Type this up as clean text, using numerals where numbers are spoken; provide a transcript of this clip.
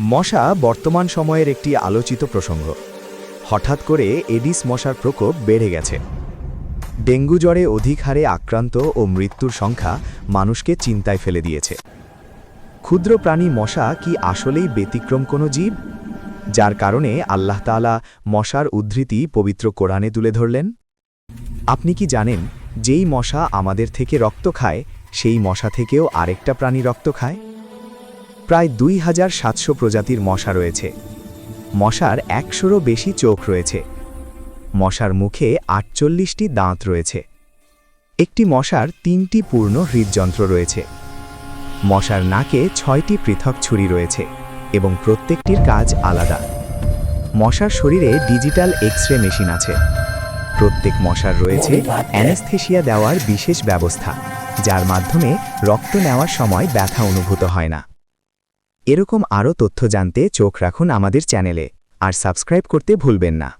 মশা বর্তমান সময়ের একটি আলোচিত প্রসঙ্গ। হঠাৎ করে এডিস মশার প্রকোপ বেড়ে গেছে। ডেঙ্গু জ্বরে অধিক হারে আক্রান্ত ও মৃত্যুর সংখ্যা মানুষকে চিন্তায় ফেলে দিয়েছে। ক্ষুদ্র প্রাণী মশা কি আসলেই ব্যতিক্রম কোনো জীব, যার কারণে আল্লাহ তাআলা মশার উদ্ধৃতি পবিত্র কোরআনে তুলে ধরলেন? আপনি কি জানেন, যেই মশা আমাদের থেকে রক্ত খায়, সেই মশা থেকেও আরেকটা প্রাণী রক্ত খায়? প্রায় 2700 প্রজাতির মশা রয়েছে। মশার 100রও বেশি চোখ রয়েছে। মশার মুখে 48টি দাঁত রয়েছে। একটি মশার 3টি পূর্ণ হৃদযন্ত্র রয়েছে। মশার নাকে 6টি পৃথক ছুরি রয়েছে এবং প্রত্যেকটির কাজ আলাদা। মশার শরীরে ডিজিটাল এক্স-রে মেশিন আছে। প্রত্যেক মশার রয়েছে অ্যানেস্থেশিয়া দেওয়ার বিশেষ ব্যবস্থা, যার মাধ্যমে রক্ত নেওয়ার সময় ব্যথা অনুভূত হয় না। এরকম আরও তথ্য জানতে চোখ রাখুন আমাদের চ্যানেলে, আর সাবস্ক্রাইব করতে ভুলবেন না।